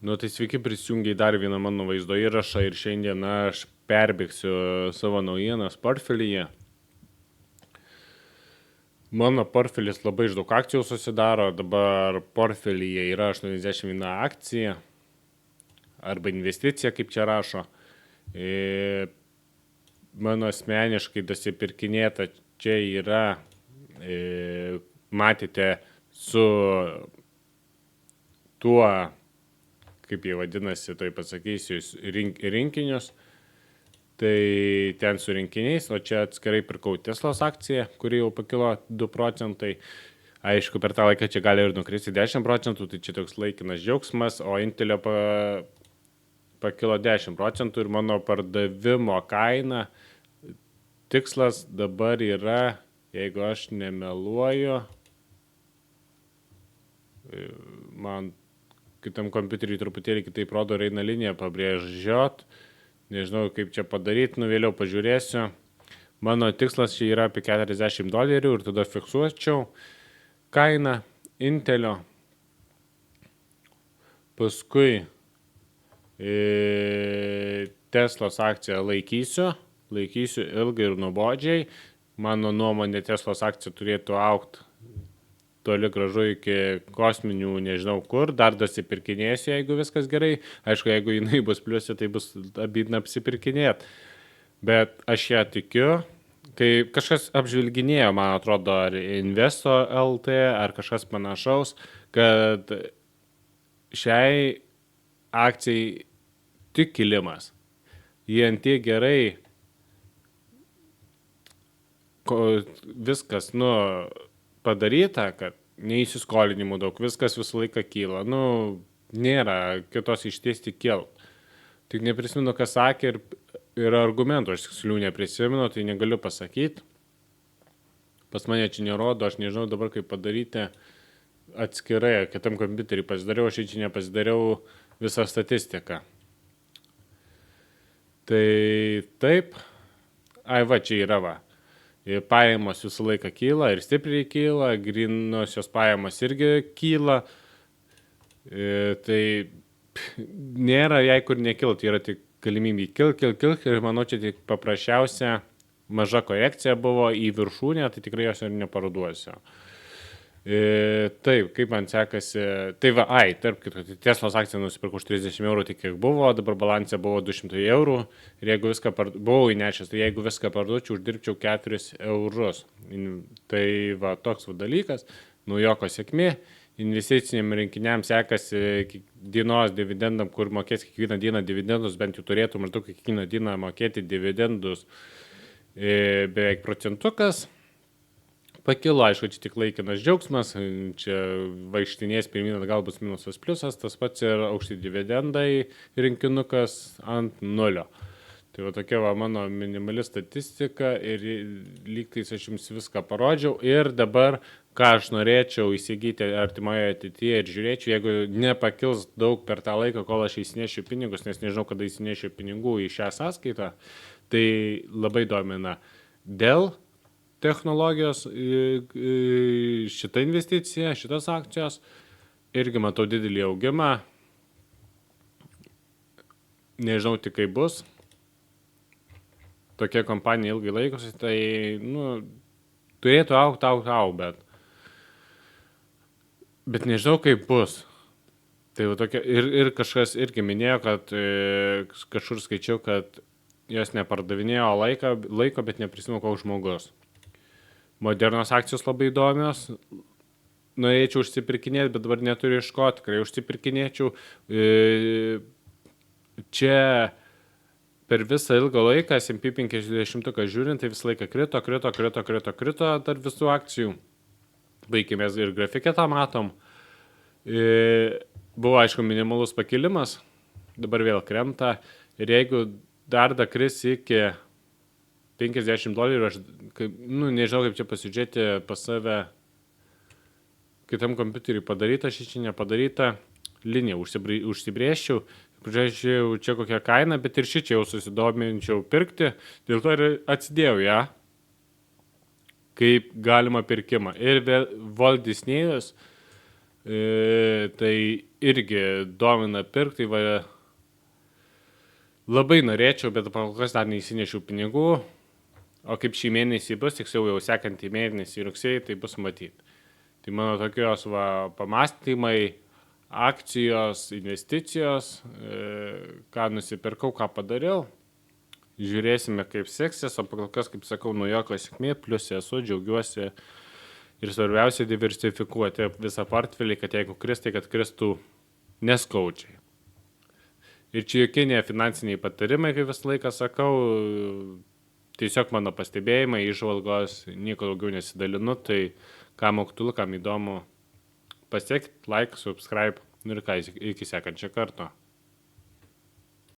Nu, tai sveiki prisijungiai dar vieną mano vaizdo įrašą ir šiandien aš perbėgsiu savo naujienas portfelyje. Mano portfelis labai iš daug akcijų susidaro, dabar portfelyje yra 81 akcija arba investicija, kaip čia rašo. Mano asmeniškai dasipirkinėta čia yra, matėte, su tuo, kaip jie vadinasi, tai pasakysiu, rinkinius. Tai ten su rinkiniais, o čia atskirai pirkau Teslos akciją, kuri jau pakilo 2 procentai. Aišku, per tą laiką čia gali ir nukristi 10 procentų, tai čia toks laikinas džiaugsmas, o Intelio pakilo 10 procentų ir mano pardavimo kaina tikslas dabar yra, jeigu aš nemeluoju, man kitam kompiuteriui truputėlį kitaip rodo, eina linija pabrėžiot. Nežinau, kaip čia padaryti, vėliau pažiūrėsiu. Mano tikslas čia yra apie $40 ir tada fiksuočiau kainą Intelio. Paskui Teslos akciją laikysiu ilgai ir nuobodžiai. Mano nuomonė, Teslos akcija turėtų augti toli gražu iki kosminių, nežinau kur, dar dasipirkinėsiu, jeigu viskas gerai. Aišku, jeigu jinai bus pliusė, tai bus abydna apsipirkinėti. Bet aš ją tikiu, kai kažkas apžvilginėjo, man atrodo, ar Investo LT, ar kažkas panašaus, kad šiai akcijai tik kilimas. Jie ant tiek gerai viskas, padaryta, kad neįsiskolinimų daug, viskas visą laiką kyla. Nėra kitos išties tik kilt. Tik neprisimenu, kas sakė ir argumentų, aš tikslių neprisimenu, tai negaliu pasakyti. Pas mane čia nerodo, aš nežinau dabar kaip padaryti atskirai, kitam kompiuterį pasidariau, aš čia nepasidariau visą statistiką. Tai taip, čia yra va. Pajamos visą laiką kyla ir stipriai kyla, grinosios pajamos irgi kyla, tai nėra jai kur nekilti, yra tik galimybė kilti ir manau, čia tik paprasčiausia maža korekcija buvo į viršūnę, tai tikrai jos ir neparduosiu. Taip, kaip man sekasi, tai tarp kitko, Teslos akciją nusipirkau už 30 eurų, tik kiek buvo, dabar balansė buvo 200 eurų ir jeigu viską buvau įnešęs, tai jeigu viską parduočiau, uždirbčiau 4 eurus. Tai toks dalykas, naujoko sėkmė, investiciniam rinkiniam sekasi dienos dividendam, kur mokės kiekvieną dieną dividendus, bent jau turėtų maždaug kiekvieną dieną mokėti dividendus beveik procentukas. Pakilo, aišku, čia tik laikinas džiaugsmas, čia vaikštinės pirmin atgal bus minusas pliusas, tas pats ir aukšti dividendai rinkinukas ant 0. Tai tokia mano minimali statistika ir lygtais aš jums viską parodžiau ir dabar, ką aš norėčiau įsigyti artimoje ateityje ir žiūrėčiau, jeigu nepakils daug per tą laiką, kol aš įsinešiu pinigus, nes nežinau, kada įsinešiu pinigų į šią sąskaitą, tai labai domina dėl technologijos šitą investiciją, šitas akcijos, irgi matau didelį augimą, nežinau tik kaip bus, tokia kompanija ilgai laikosi, tai turėtų augti, bet nežinau kaip bus. Tai tokia, ir kažkas irgi minėjo, kad kažkur skaičiau, kad jos nepardavinėjo laiko, bet neprisimenu koks žmogus. Modernos akcijos labai įdomios, norėčiau užsipirkinėti, bet dabar neturiu iš ko, tikrai užsipirkinėčiau. Čia per visą ilgą laiką S&P 50 žiūrint, tai visą laiką krito tarp visų akcijų. Baigimės ir grafikė tą matom. Buvo, aišku, minimalus pakilimas, dabar vėl krenta. Ir jeigu dar kris iki $50, aš nežinau, kaip čia pasižiūrėti pas save kitam kompiuteriui padaryta, čia nepadaryta linija, užsibrėžčiau, žiūrėjau čia kokią kainą, bet ir čia jau susidominčiau pirkti, dėl to ir atsidėjau ją kaip galima pirkimą. Ir Walt Disney'us Tai irgi domina pirkti, va, labai norėčiau, bet kol kas dar neįsinešiau pinigų, o kaip šį mėnesį bus, tiksliau jau sekantį mėnesį rugsėjai, tai bus matyti. Tai mano tokios pamastymai, akcijos, investicijos, ką nusipirkau, ką padariau. Žiūrėsime, kaip seksis, o kol kas, kaip sakau, nuojoko sėkmė, plus esu, džiaugiuosi ir svarbiausia diversifikuoti visą portfelį, kad jeigu kristai, kad kristų neskaudžiai. Ir čia jokie ne finansiniai patarimai, kaip visą laiką sakau, tiesiog mano pastebėjimai, įžvalgos, nieko daugiau nesidalinu, tai kam aktualu, kam įdomu, pasiekit, like, subscribe, ir ką, iki sekančio karto.